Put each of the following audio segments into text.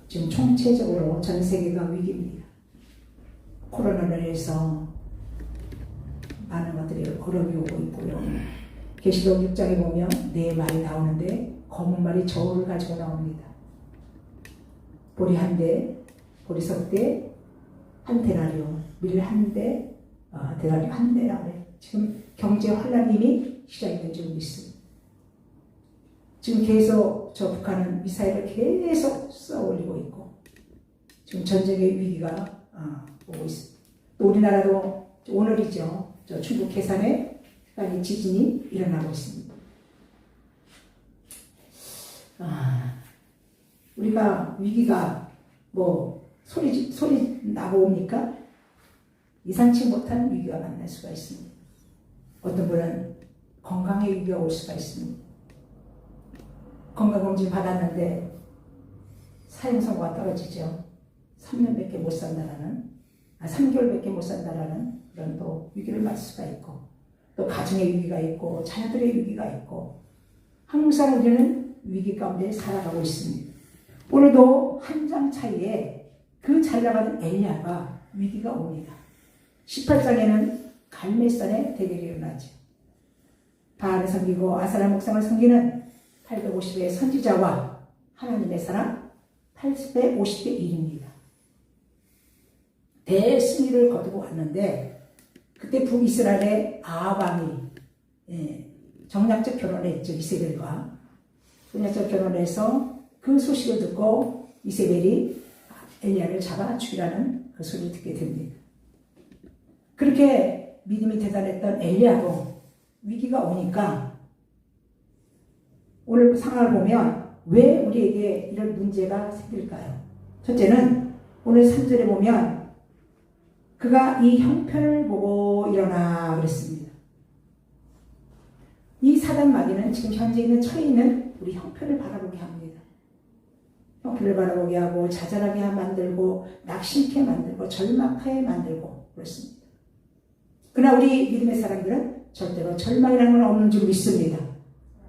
지금 총체적으로 전 세계가 위기입니다. 코로나로 인해서 많은 것들이 어려움이 오고 있고요. 계시록 6장에 보면 네 말이 나오는데 검은 말이 저울을 가지고 나옵니다. 보리 한 대, 보리석 한 데나리온, 밀 한 대, 데나리온 한 대라고 해요. 지금 경제 환란님이 시작된 줄 믿습니다. 지금 계속 저 북한은 미사일을 계속 쏘아 올리고 있고 지금 전쟁의 위기가 오고 있습니다. 또 우리나라도 오늘이죠. 저 충북 계산에 지진이 일어나고 있습니다. 우리가 위기가 소리 나고 옵니까? 예상치 못한 위기가 만날 수가 있습니다. 어떤 분은 건강의 위기가 올 수가 있습니다. 건강검진 받았는데 사용성과가 떨어지죠. 3년밖에 못 산다라는, 3개월밖에 못 산다라는 그런 또 위기를 맞을 수가 있고, 또 가정의 위기가 있고, 자녀들의 위기가 있고, 항상 우리는 위기 가운데 살아가고 있습니다. 오늘도 한 장 차이에 그 잘 나가는 엘리야가 위기가 옵니다. 18장에는 갈멜산의 대결이 일어나죠. 바알을 섬기고 아사라 목상을 섬기는 850의 선지자와 하나님의 사람 850대 1입니다. 대승리를 거두고 왔는데 그때 북이스라엘의 아합 왕이 정략적 결혼을 했죠. 이세벨과 정략적 결혼을 해서 그 소식을 듣고 이세벨이 엘리야를 잡아 죽이라는 그 소리를 듣게 됩니다. 그렇게 믿음이 대단했던 엘리야도 위기가 오니까 오늘 상황을 보면 왜 우리에게 이런 문제가 생길까요? 첫째는 오늘 3절에 보면 그가 이 형편을 보고 일어나 그랬습니다. 이 사단 마귀는 지금 현재 있는 처해 있는 우리 형편을 바라보게 합니다. 형편을 바라보게 하고 자잘하게 만들고 낙심케 만들고 절망하게 만들고 그렇습니다. 그러나 우리 믿음의 사람들은 절대로 절망이라는 건 없는 줄 믿습니다.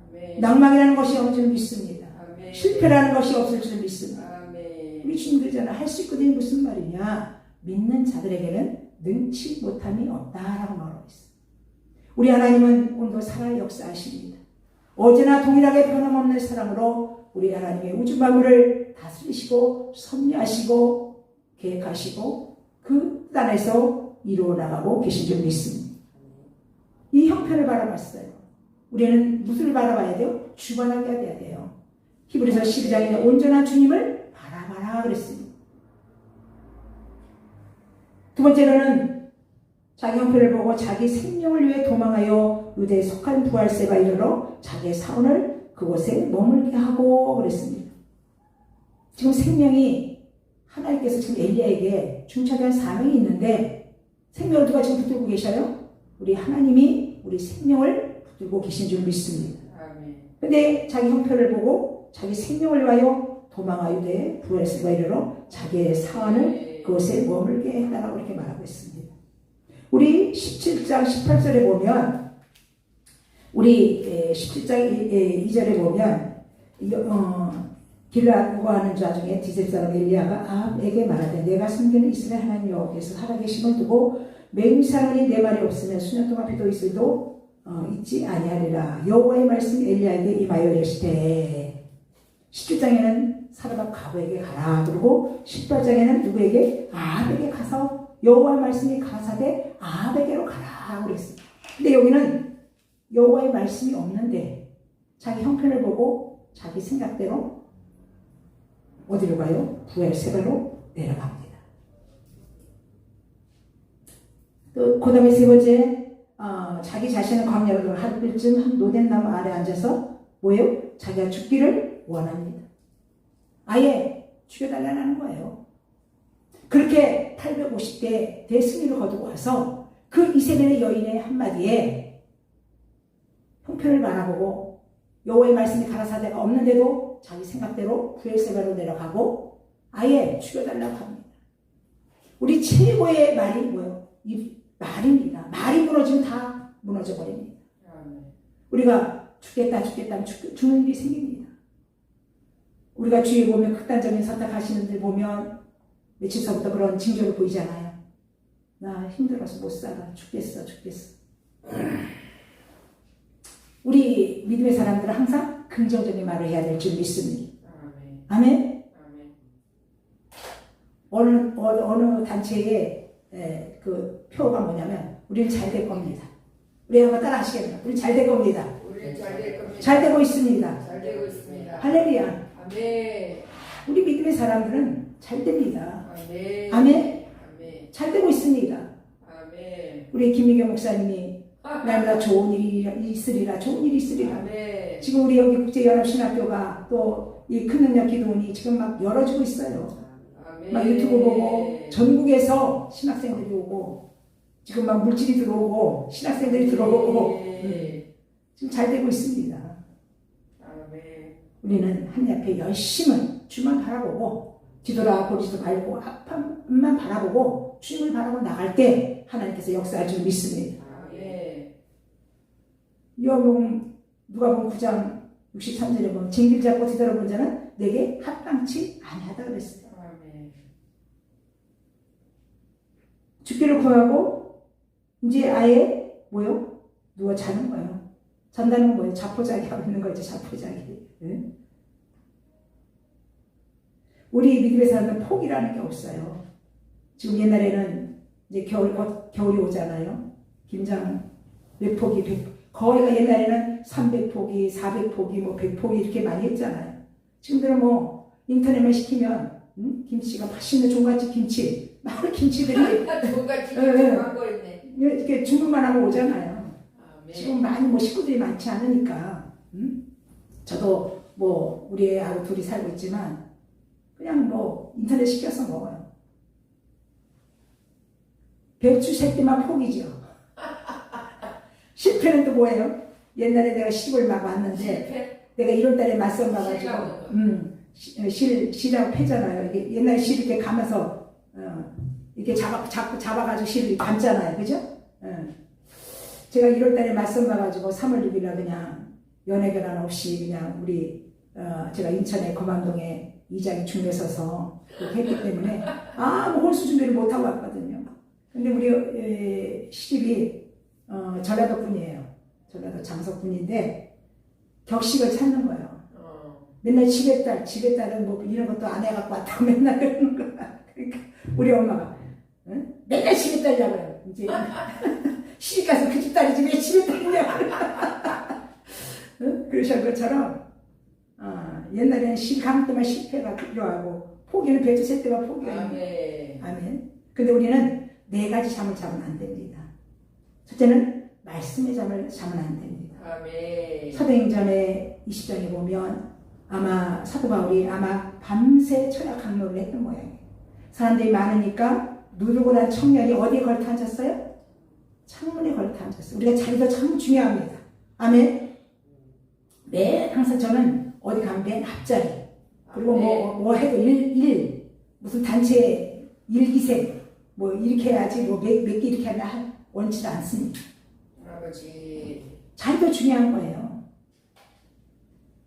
아멘. 낭망이라는 것이 없는 줄 믿습니다. 아멘. 실패라는 것이 없을 줄 믿습니다. 아멘. 우리 주님들잖아. 할 수 있거든요. 무슨 말이냐. 믿는 자들에게는 능치 못함이 없다라고 말하고 있어요. 우리 하나님은 오늘도 살아 역사하십니다. 어제나 동일하게 변함없는 사랑으로 우리 하나님의 우주 만물을 다스리시고 섭리하시고 계획하시고 그 뜻 안에서 이루어 나가고 계신 줄 믿습니다. 이 형편을 바라봤어요. 우리는 무엇을 바라봐야 돼요? 주관하게 해야 돼요. 히브리서 12장에 온전한 주님을 바라봐라 그랬습니다. 두 번째로는 자기 형편을 보고 자기 생명을 위해 도망하여 유대에 속한 부할세가 이르러 자기의 사원을 그곳에 머물게 하고 그랬습니다. 지금 생명이 하나님께서 지금 엘리야에게 중차대한 사명이 있는데 생명을 누가 지금 붙들고 계셔요? 우리 하나님이 우리 생명을 붙들고 계신 줄 믿습니다. 그런데 자기 형편을 보고 자기 생명을 위하여 도망하여 유대에 부할세가 이르러 자기의 사원을 그곳에 머물게 해달라고 이렇게 말하고 있습니다. 우리 17장 18절에 보면 우리 17장 2절에 보면 길라 구하는 자 중에 디셉 사람 엘리야가 아합에게 말하되 내가 섬기는 이스라엘 하나님 여호와께서 살아계심을 두고 맹세하노니 내 말이 없으면 수년 동안 비도 있어도 있지 아니하리라. 여호와의 말씀이 엘리야에게 임하여 이르시되 17장에는 사르밧 과부에게 가라. 그리고 18장에는 누구에게? 아합에게 가서 여호와의 말씀이 가라사대 아합에게로 가라 그랬습니다. 근데 여기는 여호와의 말씀이 없는데 자기 형편을 보고 자기 생각대로 어디로 가요? 부엘세바로 내려갑니다. 또 그 다음에 세 번째 자기 자신은 광야로 하루쯤 한 노덴나무 아래 앉아서 뭐예요? 자기가 죽기를 원합니다. 아예 죽여달라는 거예요. 그렇게 850대 대승리를 거두고 와서 그 이세벨의 여인의 한마디에 형편을 바라보고 여호와의 말씀이 가라사대가 없는데도 자기 생각대로 부엘세바로 내려가고 아예 죽여달라고 합니다. 우리 최고의 말이 뭐예요? 이 말입니다. 말이 무너지면 다 무너져 버립니다. 우리가 죽겠다 하면 죽는 일이 생깁니다. 우리가 주위에 보면 극단적인 선택하시는 들 보면 며칠 전부터 그런 징조를 보이잖아요. 나 힘들어서 못 살아. 죽겠어. 우리 믿음의 사람들은 항상 긍정적인 말을 해야 될 줄 믿습니다. 아멘. 어느 단체의 그 표가 뭐냐면 우리는 잘 될 겁니다. 우리 한번 따라 하시겠나요? 우리는 잘 될 겁니다. 잘 되고 있습니다. 할렐루야. 아멘. 우리 믿음의 사람들은 잘 됩니다. 아멘. 아멘. 잘 되고 있습니다. 아멘. 우리 김미경 목사님이 날마다 좋은 일이 있으리라. 아멘. 지금 우리 여기 국제연합신학교가 또 이 큰 능력 기도원이 지금 막 열어지고 있어요. 아멘. 막 유튜브 보고 전국에서 신학생들이 오고 지금 막 물질이 들어오고 신학생들이 들어오고 지금 잘 되고 있습니다. 아멘. 우리는 하나님 앞에 열심을 주만 바라보고 뒤돌아보지도 말고 앞만 바라보고 주님을 바라보고 나갈 때 하나님께서 역사할 줄 믿습니다. 아멘. 요한복음 누가복음 9장 63절에 보면 징길 잡고 뒤돌아본 자는 내게 합당치 아니하다 그랬어요. 아멘. 죽기를 구하고 이제 아예 뭐요? 누워 자는 거예요. 잔다는 건 뭐예요? 자포자기 하고 있는 거죠. 자포자기. 응? 우리 믿음의 사람은 포기라는 게 없어요. 지금 옛날에는 이제 겨울이 오잖아요. 김장 몇 포기, 100포기. 거의가 옛날에는 300포기, 400포기, 뭐 100포기 이렇게 많이 했잖아요. 지금들은 뭐 인터넷만 시키면 김치가 맛있는 종갓집 김치, 많은 김치들이 종갓집 광고 있네. 이렇게 주문만 하고 오잖아요. 아멘. 지금 많이 뭐 식구들이 많지 않으니까 저도 뭐 우리 애하고 둘이 살고 있지만 그냥 뭐 인터넷 시켜서 먹어요. 배추 새끼만 포기죠. 실패는 또 뭐예요? 옛날에 내가 시집을 막 왔는데 내가 1월달에 맞선 가가지고 실이라고 패잖아요. 이게 옛날에 실 이렇게 감아서 이렇게 잡아가지고 실 감잖아요. 그죠? 제가 1월달에 맞선 가가지고 3월 6일날 그냥 연애 결혼 없이 그냥 우리 제가 인천의 거만동에 이장이 중에 서서 그렇게 했기 때문에 뭐 홀수 준비를 못하고 왔거든요. 근데 우리 시집이 전라도 분이에요. 전라도 장석 분인데 격식을 찾는 거예요. 맨날 집에딸은 뭐 이런 것도 안 해갖고 왔다고 맨날 그러는 거야. 그러니까 우리 엄마가 맨날 집에딸이라고 해요. 이제 시집 가서 그 집 딸이지 왜 집에딸이냐고 그러신 것처럼 옛날에는 감 때만 실패가 필요하고 포기는 배추 셀 때가 포기가 있는. 아멘. 근데 우리는 4가지 잠을 자면 안 됩니다. 첫째는 말씀의 잠을 자면 안 됩니다. 아멘. 사도행전의 20장에 보면 아마 사도 바울이 밤새 철학 강론을 했던 모양이에요. 사람들이 많으니까 누르고 난 청년이 어디에 걸터 앉았어요? 창문에 걸터 앉았어요. 우리가 자리도 참 중요합니다. 아멘. 항상 저는 어디 가면 맨 앞자리 그리고 뭐 해도 무슨 단체 일기생 뭐 이렇게 해야지 뭐 몇 개 이렇게 하면 원치도 않습니다. 아버지. 자리도 중요한 거예요.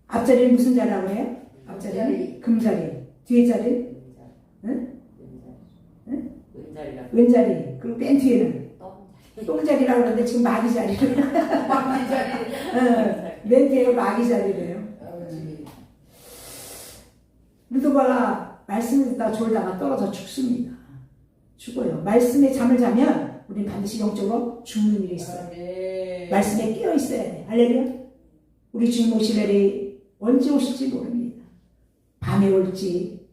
앞자리는 무슨 자리라고 해요? 앞자리는 금자리. 뒤에 자리는? 왼자리. 그리고 맨 뒤에는? 똥자리라고 그러는데 지금 마귀 자리를. 마귀 자리. 맨 뒤에가 마귀 자리래요. 아버지. 루도바가 말씀을 듣다가 졸다가 떨어져 죽습니다. 죽어요. 말씀에 잠을 자면 우리는 반드시 영적으로 죽는 일이 있어요. 아멘. 말씀에 끼어 있어야 돼. 할렐루야. 우리 주님 오실 날이 언제 오실지 모릅니다. 밤에 올지,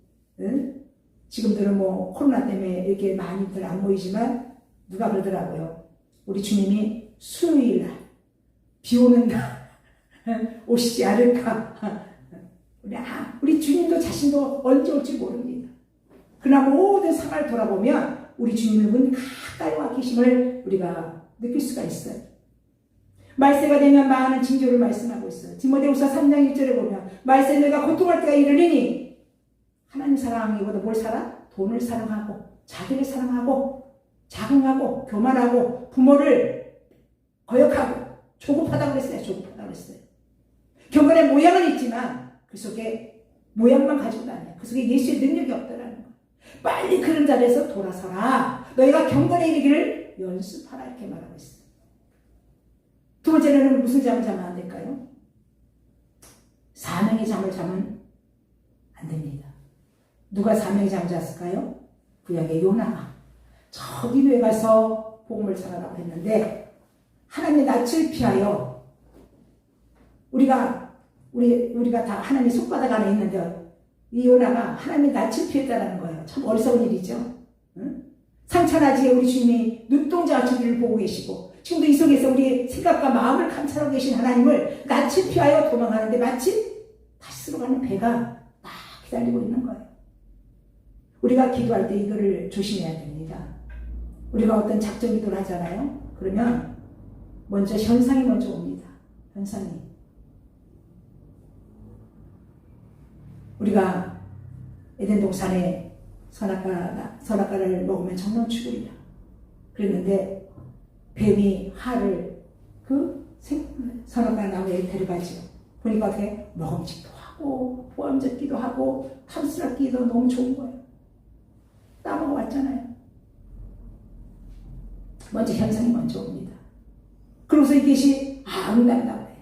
지금들은 뭐 코로나 때문에 이렇게 많이들 안 보이지만 누가 그러더라고요. 우리 주님이 수요일 날, 비 오는 날 오시지 않을까. 우리 주님도 자신도 언제 올지 모릅니다. 그러나 모든 상황을 돌아보면 우리 주님의 문 가까이 와 계심을 우리가 느낄 수가 있어요. 말세가 되면 많은 징조를 말씀하고 있어요. 디모데후서 3장 1절에 보면 말세 너희가 고통할 때가 이르리니 하나님 사랑하기보다 뭘 사랑? 돈을 사랑하고 자기를 사랑하고 자긍하고 교만하고 부모를 거역하고 조급하다고 그랬어요. 경건의 모양은 있지만 그 속에 모양만 가지고 다녀. 그 속에 예수의 능력이 없다라는 거예요. 빨리 그런 자리에서 돌아서라. 너희가 경건에 이르기를 연습하라. 이렇게 말하고 있어요. 두 번째는 무슨 잠을 자면 안 될까요? 사명의 잠을 자면 안 됩니다. 누가 사명의 잠을 잤을까요? 구약의 요나가 저 기도에 가서 복음을 전하라고 했는데 하나님의 낯을 피하여 우리가 다 하나님의 손바닥 안에 있는데 이 요나가 하나님의 낯을 피했다는 거예요. 참 어리석은 일이죠. 응? 상찬하지에 우리 주님이 눈동자같이 우리를 보고 계시고 지금도 이 속에서 우리 생각과 마음을 감찰하고 계신 하나님을 낯을 피하여 도망가는데 마치 다시스로 가는 배가 딱 기다리고 있는 거예요. 우리가 기도할 때 이거를 조심해야 됩니다. 우리가 어떤 작전 기도를 하잖아요. 그러면 먼저 현상이 먼저 옵니다. 현상이. 우리가 에덴 동산에 선악과를 먹으면 정령 죽으리라. 그랬는데 뱀이 하를 그 선악과 나무에 데려가지요. 보니까 어떻게 먹음직도 하고 보암잡기도 하고 탐스럽기도 너무 좋은 거예요. 따먹어 왔잖아요. 먼저 현상이 먼저 옵니다. 그러고서 이것이 응답이라고 해요.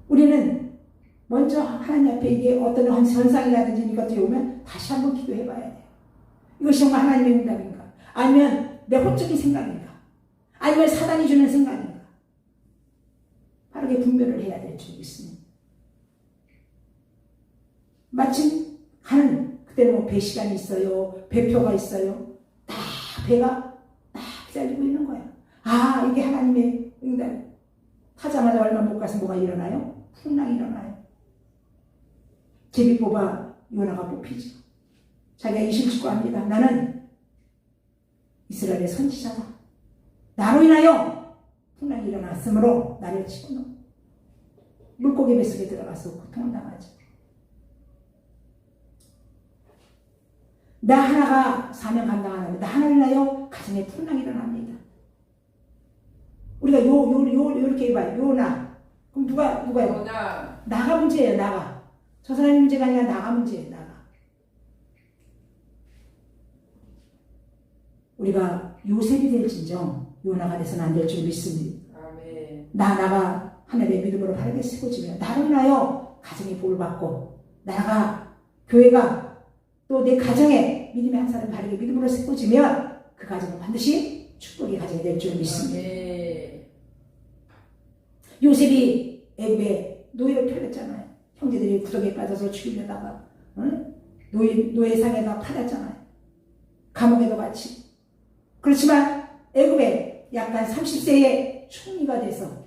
우리는 먼저 하나님 앞에 이게 어떤 현상이라든지 이것들이 오면 다시 한번 기도해 봐야 돼요. 이것이 정말 하나님의 응답인가? 아니면 내 헛적인 생각인가? 아니면 사단이 주는 생각인가? 바르게 분별을 해야 될 줄 있습니다. 마침 가는 그때는 뭐 배 시간이 있어요. 배표가 있어요. 딱 배가 딱 기다리고 있는 거예요. 이게 하나님의 응답. 타자마자 얼마 못 가서 뭐가 일어나요? 풍랑이 일어나요. 제비 뽑아 요나가 뽑히죠. 자기가 이실 죽고 합니다. 나는 이스라엘의 선지자다. 나로 인하여 풍랑이 일어났으므로 나를 집어넣어 물고기 뱃속에 들어가서 고통을 당하죠. 나 하나가 사명 감당하는데 나 하나를 인하여 가정에 풍랑이 일어납니다. 우리가 요렇게 해봐요. 요나. 그럼 누가요? 나가 문제예요. 나가. 저 사람이 문제가 아니라 나가 문제예요. 나가. 우리가 요셉이 될진정 요나가 돼서는 안 될 줄 믿습니다. 아멘. 나가 하나님의 믿음으로 바르게 세워지며 나로 인하여 가정에 복을 받고 나가 교회가 또 내 가정에 믿음의 한 사람 바르게 믿음으로 세워지면 그 가정은 반드시 축복의 가정이 될 줄 믿습니다. 아멘. 요셉이 애굽에 노예로 팔렸잖아요. 형제들이 구덩이에 빠져서 죽이려다가 노예상에다 팔았잖아요. 감옥에도 같이. 그렇지만 애굽에 약간 30세의 총리가 돼서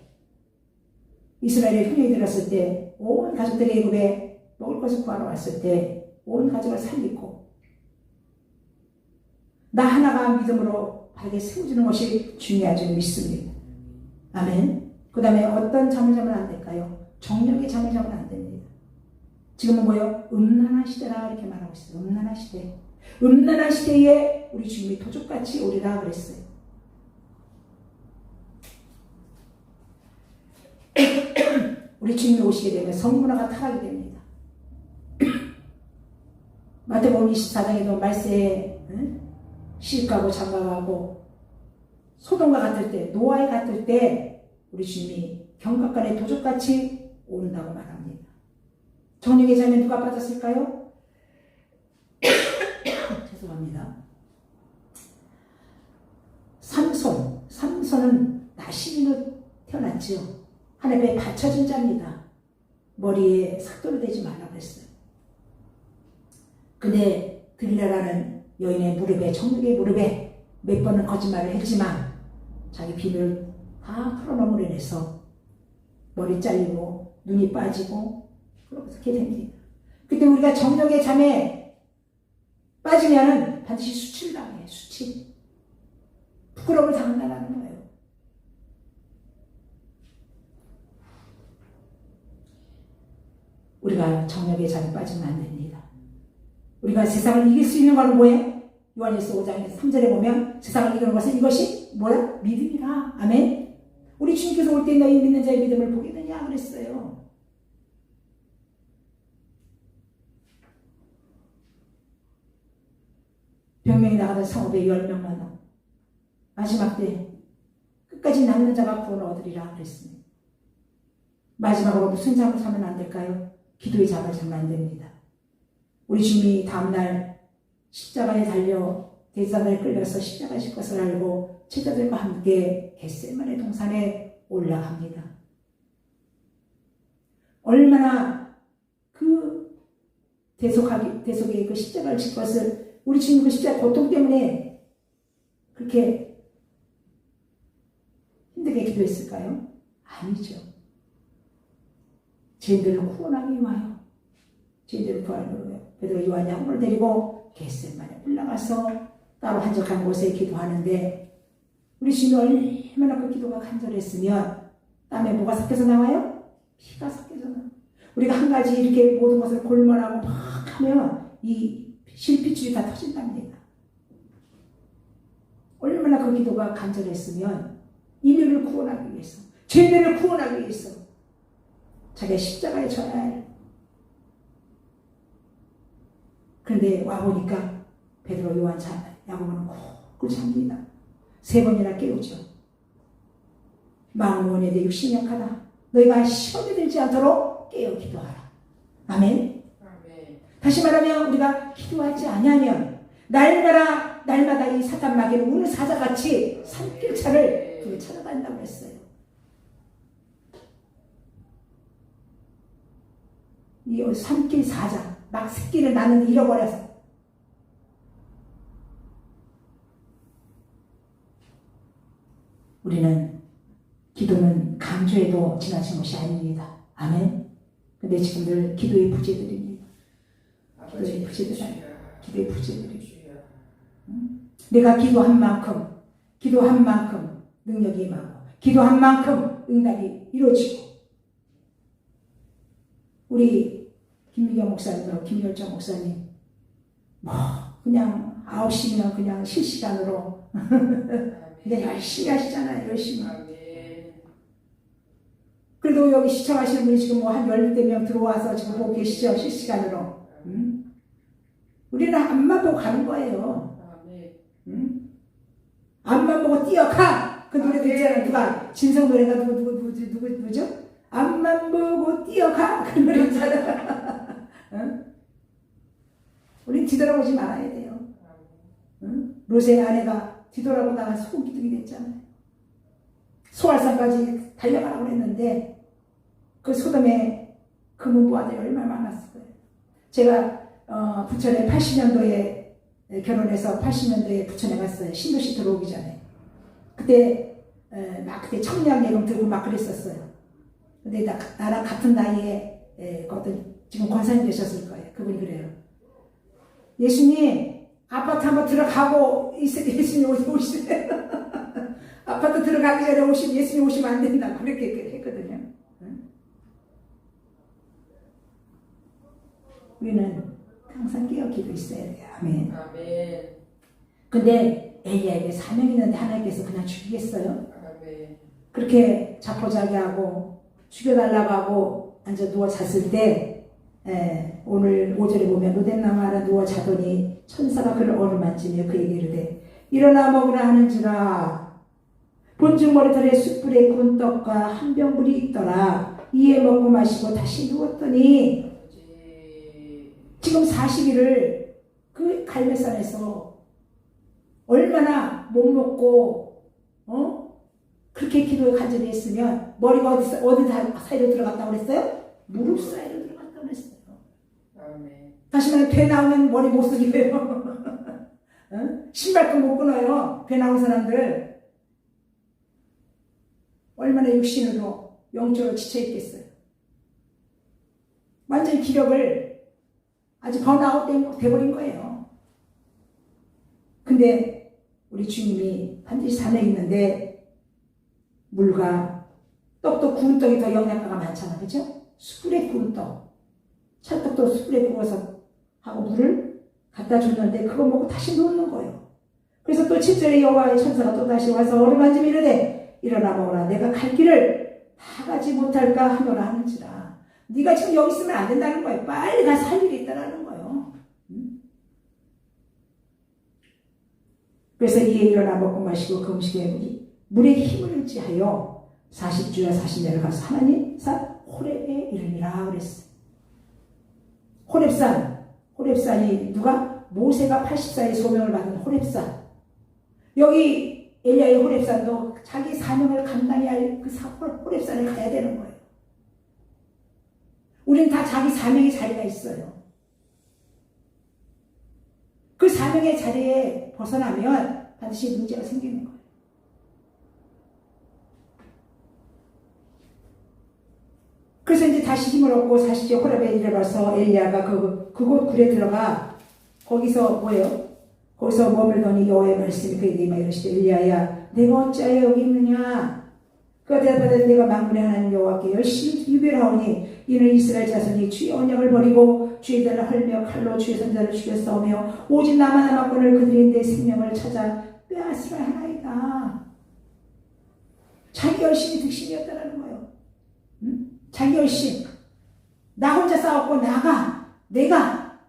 이스라엘에 형령이 들었을 때 온 가족들이 애굽에 먹을 것을 구하러 왔을 때 온 가족을 살리고 나 하나가 믿음으로 바르게 세워지는 것이 중요한 줄 믿습니다. 아멘. 그 다음에 어떤 잠을 자면 안 될까요? 정력의 잠을 자면 안 됩니다. 지금은 뭐예요? 음란한 시대라 이렇게 말하고 있어요. 음란한 시대. 음란한 시대에 우리 주님이 도적같이 오리라 그랬어요. 우리 주님이 오시게 되면 성문화가 타락이 됩니다. 마태복음 24장에도 말세에 시집가고 장가가고 소돔과 같을 때 노아에 같을 때 우리 주님이 경각간에 도적같이 온다고 말합니다. 정력의 잠에 누가 빠졌을까요? 죄송합니다. 삼손은 나시민으로 태어났죠. 하나님의 받쳐진 자입니다. 머리에 삭도를 대지 말라고 했어요. 근데 들리라라는 여인의 무릎에, 정력의 무릎에 몇 번은 거짓말을 했지만 자기 비밀을 다 털어놓음으로 인해서 머리 잘리고 눈이 빠지고 그렇게 됩니다. 그때 우리가 정력의 잠에 빠지면은 반드시 수치를 당해요. 수치. 부끄러움을 당한다는 거예요. 우리가 정력의 잠에 빠지면 안 됩니다. 우리가 세상을 이길 수 있는 건 뭐예요? 요한일서 5장 3절에 보면 세상을 이기는 것은 이것이 뭐야? 믿음이라. 아멘. 우리 주님께서 올 때 너희 믿는 자의 믿음을 보겠느냐 그랬어요. 100명이 나가던 성읍에 10명만 남고 마지막 때 끝까지 남는 자가 구원을 얻으리라 그랬습니다. 마지막으로 무슨 잡을 사면 안 될까요? 기도의 잡을 잡으면 안 됩니다. 우리 주님이 다음날 십자가에 달려 대사단에 끌려서 십자가에 질 것을 알고 제자들과 함께 겟세마네 동산에 올라갑니다. 얼마나 그 대속의 그 십자가를 질 것을 우리 주님 그 십자가 고통 때문에 그렇게 힘들게 기도했을까요? 아니죠. 죄인들을 구원하기 위하여 죄인들을 구하기 위하여 베드로 요한 야고보를 데리고 겟세마네 올라가서 따로 한적한 곳에 기도하는데 우리 주님이 얼마나 그 기도가 간절했으면 땀에 뭐가 섞여서 나와요? 피가 섞여서 나와요. 우리가 한 가지 이렇게 모든 것을 골몰하고 막 하면 이 실핏줄이 다 터진답니다. 얼마나 그 기도가 간절했으면 인류를 구원하기 위해서 죄인들을 구원하기 위해서 자기가 십자가에 져야 할. 그런데 와보니까 베드로 요한 야고보는 콕 잠깁니다. 3번이나 깨우죠. 마음은 원해도 육신이 약하다. 너희가 시험에 들지 않도록 깨어 기도하라. 아멘. 다시 말하면 우리가 기도하지 않으면 날마다 이 사탄 마귀는 우는 사자같이 산길차를 그를 찾아간다고 했어요. 이 산길 사자 막 새끼를 낳는데 잃어버려서 우리는 기도는 강조해도 지나친 것이 아닙니다. 아멘. 근데 지금들 기도의 부재들입니다. 기도의 부재들입니다. 내가 기도한 만큼 능력이 임하고 기도한 만큼 응답이 이루어지고 우리 김미경 목사님도 김열정 목사님 그냥 9시면 그냥 실시간으로 그냥 열심히 하시잖아요. 열심히. 그래도 여기 시청하시는 분이 지금 한 10명 들어와서 지금 보고 계시죠? 실시간으로. 우리는 앞만 보고 가는 거예요. 앞만 보고 뛰어가! 그 노래도 있잖아요. 누가, 진성 노래가 누구죠? 앞만 보고 뛰어가! 그 노래 있잖아요. 우린 뒤돌아보지 말아야 돼요. 롯의 아내가 뒤돌아보다가 소기둥이 됐잖아요. 소알산까지 달려가라고 했는데 그 소돔의 금은부하들이 얼마나 많았을 거예요. 제가 부천에 80년도에 결혼해서 80년도에 부천에 갔어요. 신도시 들어오기 전에. 그때 청량 예금 들고 막 그랬었어요. 근데 나랑 같은 나이에 어떤 지금 권사님 되셨을 거예요. 그분이 그래요. 예수님 아파트 한번 들어가고 예수님 오시래. 아파트 들어가기 전에 예수님 오시면 안 된다. 그렇게 했거든요. 우리는 항상 깨어 기도 있어야 돼요. 아멘. 근데 엘리야에게 사명이 있는데 하나님께서 그냥 죽이겠어요? 아멘. 그렇게 자포자기하고 죽여달라고 하고 앉아 누워 잤을 때 오늘 5절에 보면 로뎀나무 아래 누워 자더니 천사가 그를 어루만지며 그에게 이르되 일어나 먹으라 하는지라. 본즉 머리털에 숯불에 구운 떡과 한 병 물이 있더라. 이에 먹고 마시고 다시 누웠더니 지금 40일을 그 갈매산에서 얼마나 못 먹고 그렇게 기도에 간절히 했으면 머리가 어디 사이로 들어갔다고 그랬어요? 무릎 사이로 들어갔다고 그랬어요. 다시 말해 배 나오면 머리 못 쓰게요. 신발끈 못 끊어요. 배 나온 사람들 얼마나 육신으로 영적으로 지쳐있겠어요. 완전히 기력을 아주 번아웃 돼버린 거예요. 근데 우리 주님이 반드시 산에 있는데 물과 떡도 구운 떡이 더 영양가가 많잖아. 그렇죠? 숯불에 구운 떡. 찰떡도 숯불에 구워서 하고 물을 갖다 줬는데 그거 먹고 다시 누우는 거예요. 그래서 또 7절에 여호와의 천사가 또 다시 와서 어루만지며 이르되 일어나 먹으라. 내가 갈 길을 다 가지 못할까 하노라 하는지라. 네가 지금 여기 있으면 안 된다는 거예요. 빨리 가서 할 일이 있다는 거예요. 그래서 이에 일어나 먹고 마시고 그 음식에 물에 힘을 의지하여 40주야 40년을 가서 하나님 산 호렙에 이르니라 그랬어요. 호렙산이 누가? 모세가 80살에 소명을 받은 호렙산. 여기 엘리야의 호렙산도 자기 사명을 감당해야 할 그 호렙산에 가야 되는 거예요. 우리는 다 자기 사명의 자리가 있어요. 그 사명의 자리에 벗어나면 반드시 문제가 생기는 거예요. 그래서 이제 다시 힘을 얻고 40째 호렙에 이르러서 엘리야가 그곳 굴에 들어가 거기서 뭐예요? 거기서 머물더니 여호와의 말씀이 그에게 막 이르시되 엘리야야 내가 어찌하여 여기 있느냐? 그가 대답하되 내가 만군의 하나님 여호와께 열심히 유별하오니 이는 이스라엘 자손이 주의 언약을 버리고 주의 달을 헐며 칼로 주의 선자를 죽였사오며 오직 나만 남았거늘 그들이 내 생명을 찾아 빼앗으라 하나이다. 자기 열심이 득심이었다라는 거예요. 응? 자기 열심. 나 혼자 싸웠고 내가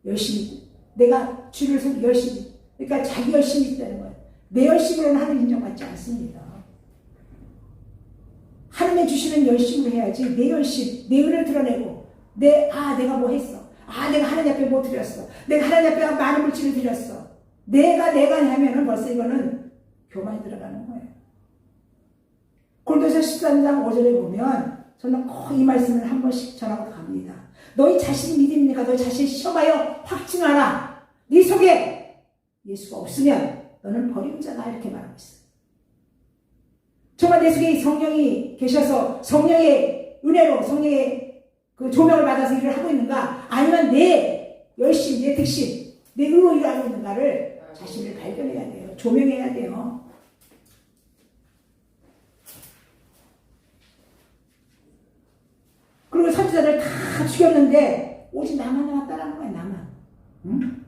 열심히 내가 주를 섬기 열심히. 그러니까 자기 열심이 있다는 거예요. 내 열심으로는 하나님 인정받지 않습니다. 하나님의 주시는 열심을 해야지. 내 열심, 내 은을 드러내고 내가 뭐 했어. 내가 하나님 앞에 뭐 드렸어. 내가 하나님 앞에 많은 물질을 드렸어. 내가 하면은 벌써 이거는 교만이 들어가는 거예요. 골도서 13장 5절에 보면 저는 꼭 이 말씀을 한 번씩 전하고 갑니다. 너희 자신이 믿습니까? 너희 자신이 시험하여 확증하라. 네 속에 예수가 없으면 너는 버림자다 이렇게 말하고 있어요. 정말 내 속에 성령이 계셔서 성령의 은혜로 성령의 그 조명을 받아서 일을 하고 있는가? 아니면 내 열심, 내 득심, 내 의로 일하고 있는가를 자신을 발견해야 돼요. 조명해야 돼요. 그리고 선지자를 다 죽였는데 오직 나만 남았다라는 거야. 나만. 응?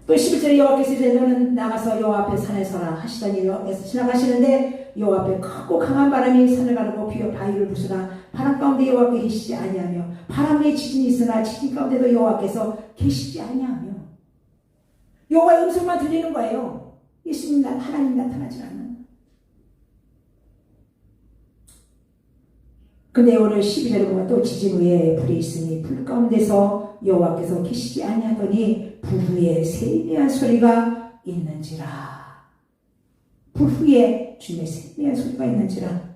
또 11절에 여호와께서 이제 너는 나가서 여호와 앞에 산에 서라 하시더니 여호와께서 지나가시는데 여호와 앞에 크고 강한 바람이 산을 가르고 비어 바위를 부수나 바람 가운데 여호와께 계시지 아니하며 바람에 지진이 있으나 지진 가운데도 여호와께서 계시지 아니하며 여호와의 음성만 들리는 거예요. 예수님 하나님 나타나지 않는. 근데 오늘 12절에 보면 또 지진 후에 불이 있으니 불 가운데서 여호와께서 계시지 아니하더니 불 후에 세미한 소리가 있는지라. 불 후에 주님의 세미한 소리가 있는지라.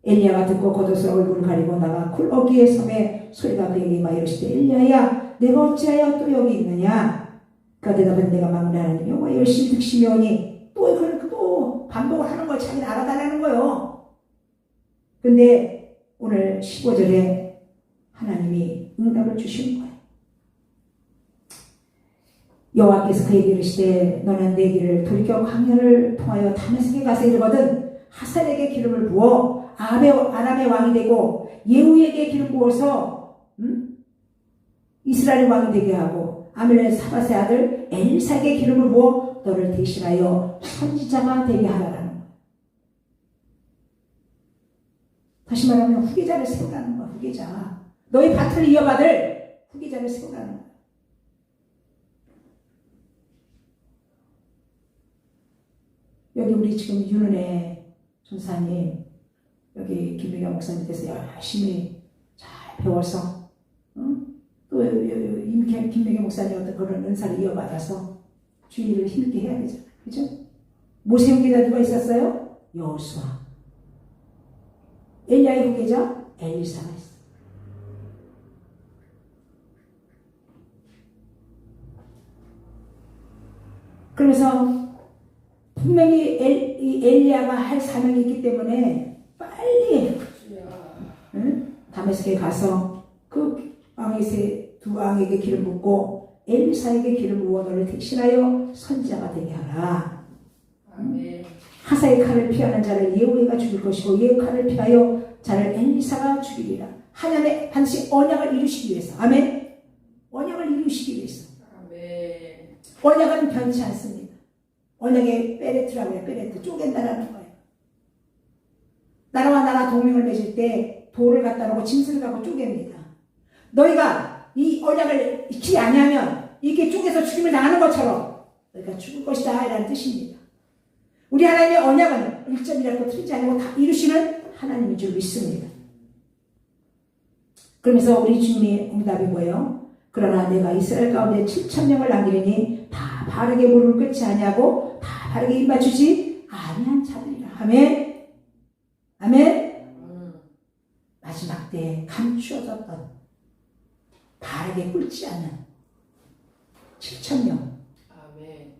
엘리야가 듣고 겉옷으로 얼굴을 가리고 나가 굴 어귀에 섬에 소리가 그에게 막 이르시되 엘리야야 내가 어찌하여 또 여기 있느냐? 그가 대답하되 내가 만군의 하나님 여호와 열심히 득심이 오니 또 반복을 하는 걸 자기는 알아달라는 거예요. 근데 오늘 15절에 하나님이 응답을 주시는 거예요. 여호와께서 그에게 이르시되 너는 내 길을 돌이켜 광야를 통하여 다메섹에 가서 이르거든 하살에게 기름을 부어 아람의 왕이 되고 예후에게 기름 부어서 이스라엘의 왕이 되게 하고 아멜렉 사밧의 아들 엘사에게 기름을 부어 너를 대신하여 선지자가 되게 하라라는 거예요. 다시 말하면 후계자를 세우라는 거야. 후계자. 너희 밭을 이어받을 후계자를 세우라는 거야. 여기 우리 지금 윤은혜 전사님 여기 김미경 목사님께서 열심히 잘 배워서 또 김미경 목사님 어떤 그런 은사를 이어받아서 주의를 힘있게 해야 되잖아요. 그죠? 모세 후계자 누가 있었어요? 여호수아. 엘리야의 후계자 엘리사가 있어. 그래서 분명히 엘리야가 할 사명이 있기 때문에 빨리 다메섹에 가서 그 왕의 두 왕에게 기름 붓고 엘리사에게 기름 부어 너를 대신하여 선지자가 되게 하라. 아멘. 하사의 칼을 피하는 자를 예후가 죽일 것이고 예후 칼을 피하여 자를 엘리사가 죽이리라. 하나님의 반드시 언약을 이루시기 위해서. 아멘. 언약을 이루시기 위해서. 아멘. 언약은 변치 않습니다. 언약의 베레트라고 해요. 베레트 쪼갠다라는 거예요. 나라와 나라 동맹을 맺을 때 돌을 갖다 놓고 짐승을 갖고 쪼갭니다. 너희가 이 언약을 지키지 아니하면 이게 쪼개서 죽임을 당하는 것처럼 너희가 죽을 것이다 이라는 뜻입니다. 우리 하나님의 언약은 1점이라도 틀리지 않고 다 이루시는 하나님인 줄 믿습니다. 그러면서 우리 주님의 응답이 뭐예요? 그러나 내가 이스라엘 가운데 7,000명을 남기리니 다 바르게 무릎을 꿇지 아니하고 다 바르게 입맞추지 아니한 자들이라. 아멘. 아멘. 마지막 때에 감추어졌던 바르게 꿇지 않는 7,000명. 아멘.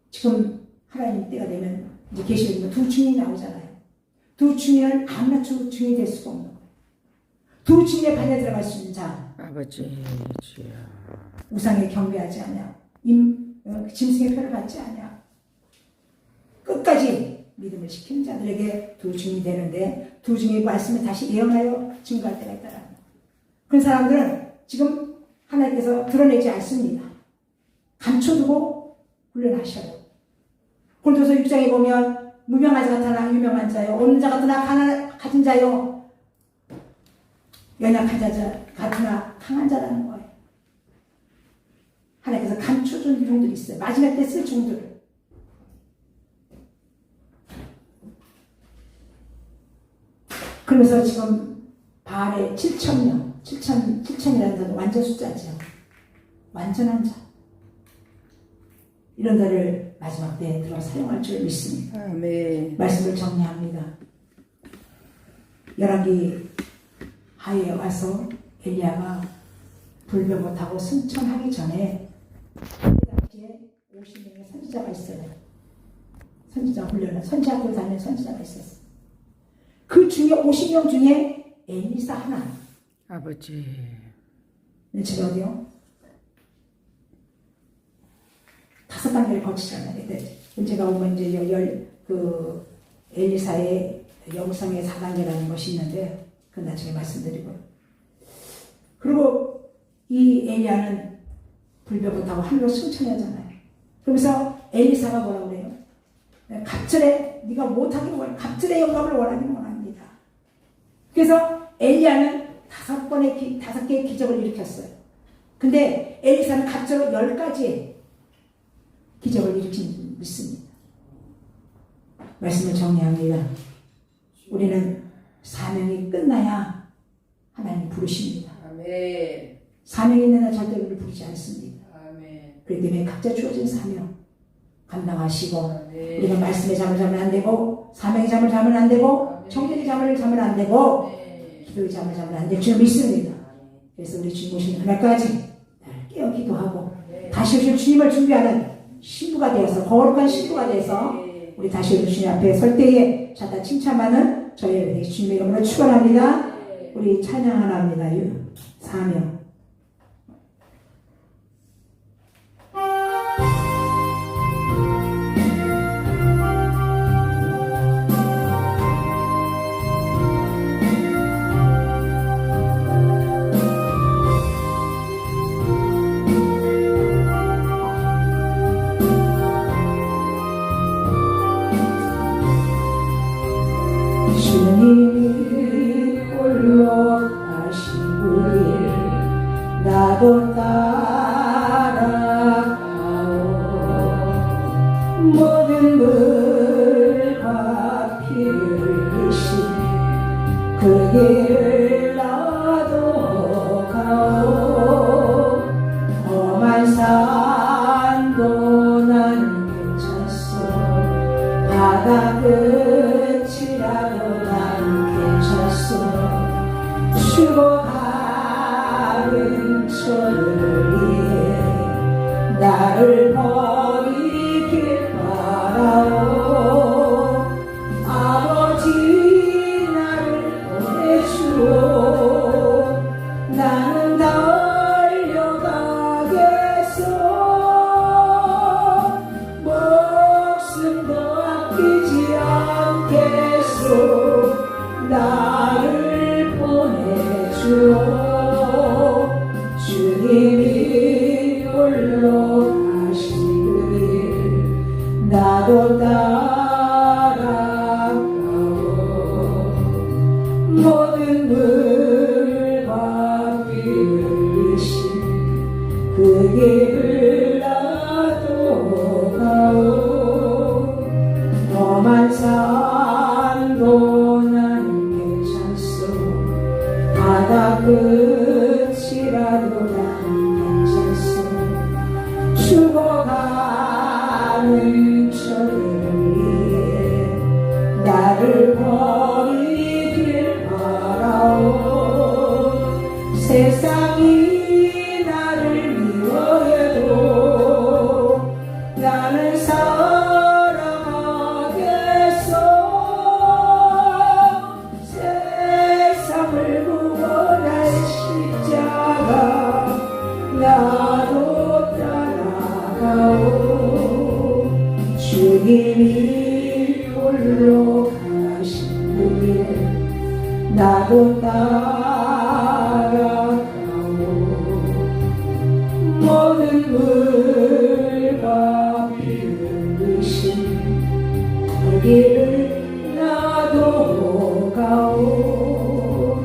지금 하나님 때가 되면 이제 계시록에 두 증인이 나오잖아요. 두 증인은 아무나 두 증인이 될 수가 없는 거예요. 두 증인의 반에 들어갈 수 있는 자. 아버지 주여. 우상에 경배하지 않냐. 짐승의 표를 받지 않냐. 끝까지 믿음을 지키는 자들에게 두 증인이 되는데 두 증인의 말씀을 다시 예언하여 증거할 때가 있다라는 거예요. 그런 사람들은 지금 하나님께서 드러내지 않습니다. 감춰두고 훈련하셔요. 고린도서 6장에 보면 무명한 자 같으나 유명한 자요, 없는 자 같으나 가진 자요, 연약한 자 같으나 강한 자라는 거예요. 하나님께서 감춰준 종들이 있어요. 마지막 때 쓸 종들을. 그러면서 지금 바알의 7,000명, 7,000이라는 자도 완전 숫자죠. 완전한 자. 이런 자를 마지막 때에 들어 사용할 줄 믿습니다. 아멘. 말씀을 정리합니다. 열왕기 하에 와서 엘리야가 불변 못하고 승천하기 전에 그 당시에 50명의 선지자가 있어요. 선지자 훈련을 선지학교 다니는 선지자가 있었어요. 그 중에 50명 중에 엘리사 하나. 아버지. 지금 어디요? 5단계를 거치잖아요. 문제가 오면 이제 엘리사의 영성의 4단계라는 것이 있는데, 그건 나중에 말씀드리고. 그리고 이 엘리야는 불변 못하고 하늘로 승천하잖아요. 그러면서 엘리사가 뭐라고 그래요? 갑절에 네가 못하기를 원해. 갑절의 영광을 원하기를 원합니다. 그래서 엘리야는 5개의 기적을 일으켰어요. 근데 엘리사는 갑절로 10가지의 기적을 일으킨 믿습니다. 말씀을 정리합니다. 우리는 사명이 끝나야 하나님 부르십니다. 아멘. 사명이 있는 한 절대 우리를 부르지 않습니다. 아멘. 그렇기 때문에 각자 주어진 사명 감당하시고, 아멘. 우리가 말씀의 잠을 자면 안 되고, 사명의 잠을 자면 안 되고, 청년의 잠을 자면 안 되고, 기도의 잠을 자면 안 될 줄 믿습니다. 그래서 우리 주님 오시는 그날까지 날 깨어 기도하고 다시 오실 주님을 준비하는 신부가 되어서, 거룩한 신부가 되어서 우리 다시 오실 주님 앞에 설 때에 자다 칭찬하는 저희 주님의 이름으로 축원합니다. 우리 찬양 하나 합니다. 사명. 주님이 홀로 가시길 나도 따라가오. 모든 물과 피를 흘리신 그 길을 나도 가오. 험한 산도 나는 괜찮소. 바다 끝이라도 죽어가는 저를 위해 나를 버리길 바라오. 아버지 나를 보내주오. 나는 달려가겠소. 목숨도 아끼지 않겠소. 나를 보내주오. 주님이 홀로 가시길 나도 따라가오. 모든 물과 피를 흘리신 그 길을 모든 물과 비으신 그 길을 나도 가오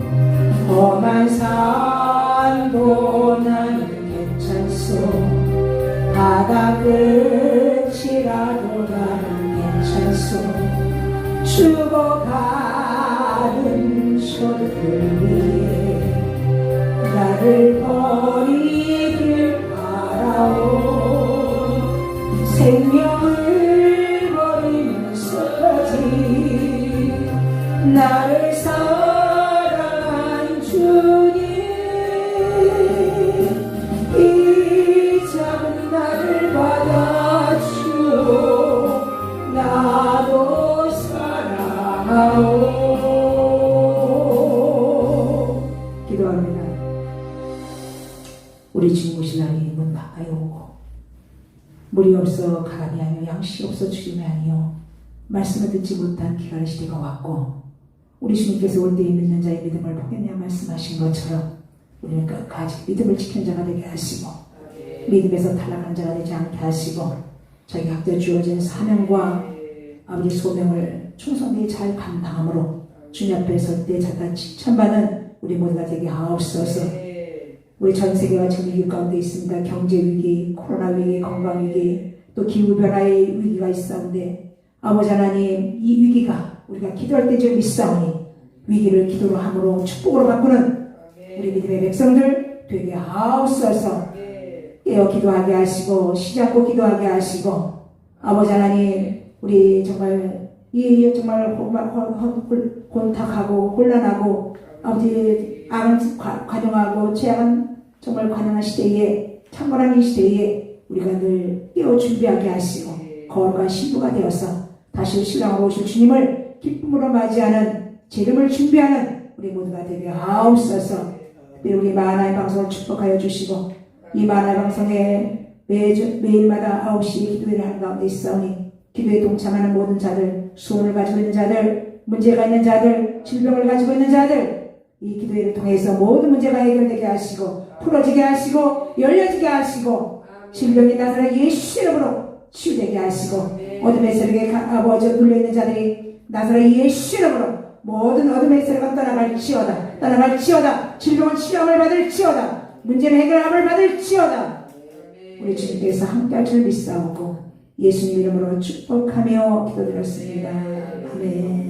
험한 산도 나는 괜찮소 바다 끝이라도 나는 괜찮소 죽어가는 소들 위에 나를 버리길 바라오 생명을 버리면서까지 나를 사랑한 주님 이 작은 나를 받아주오 나도 사랑하오 기도합니다. 우리 주무신 날이 문 가까이 오고 물이 없어 가람이 아니요 양식이 없어 주림이 아니요 말씀을 듣지 못한 기갈 시대가 왔고 우리 주님께서 올 때에 믿는 자의 믿음을 포기하냐 말씀하신 것처럼 우리는 끝까지 믿음을 지키는 자가 되게 하시고 믿음에서 탈락한 자가 되지 않게 하시고 자기 각자 주어진 사명과 아버지 소명을 충성되게 잘 감당함으로 주님 앞에 설 때 자다 칭찬받는 우리 모두가 되게 하옵소서. 우리 전 세계가 지금 위기 가운데 있습니다. 경제 위기, 코로나 위기, 건강 위기, 또 기후 변화의 위기가 있사온데 아버지 하나님 이 위기가 우리가 기도할 때 좀 있사오니 위기를 기도로 함으로 축복으로 바꾸는 우리 믿음의 백성들 되게 하옵소서. 깨어 기도하게 하시고 시작고 기도하게 하시고 아버지 하나님 우리 정말 이 정말 곤탁하고 곤란하고 아버지 악은 관용하고 죄악은 정말 관용한 시대에 창궐한 이 시대에 우리가 늘 깨어 준비하게 하시고 거룩한 신부가 되어서 다시 신랑으로 오실 주님을 기쁨으로 맞이하는 재림을 준비하는 우리 모두가 되게 하옵소서. 우리 마하나의 방송을 축복하여 주시고 이 마하나의 방송에 매일마다 9시에 기도회를 하는 가운데 있사오니 기도에 동참하는 모든 자들, 소원을 가지고 있는 자들, 문제가 있는 자들, 질병을 가지고 있는 자들 이 기도회를 통해서 모든 문제가 해결되게 하시고 풀어지게 하시고 열려지게 하시고 질병이 나타나 예수 이름으로 치유되게 하시고 어둠의 세력에 아버지 눌려있는 자들이 나타나 예수 이름으로 모든 어둠의 세력은 떠나갈지어다 떠나갈지어다 질병은 치료함을 받을지어다 문제는 해결함을 받을지어다 우리 주님께서 함께할 줄 믿사오고 예수님 이름으로 축복하며 기도드렸습니다. 아멘.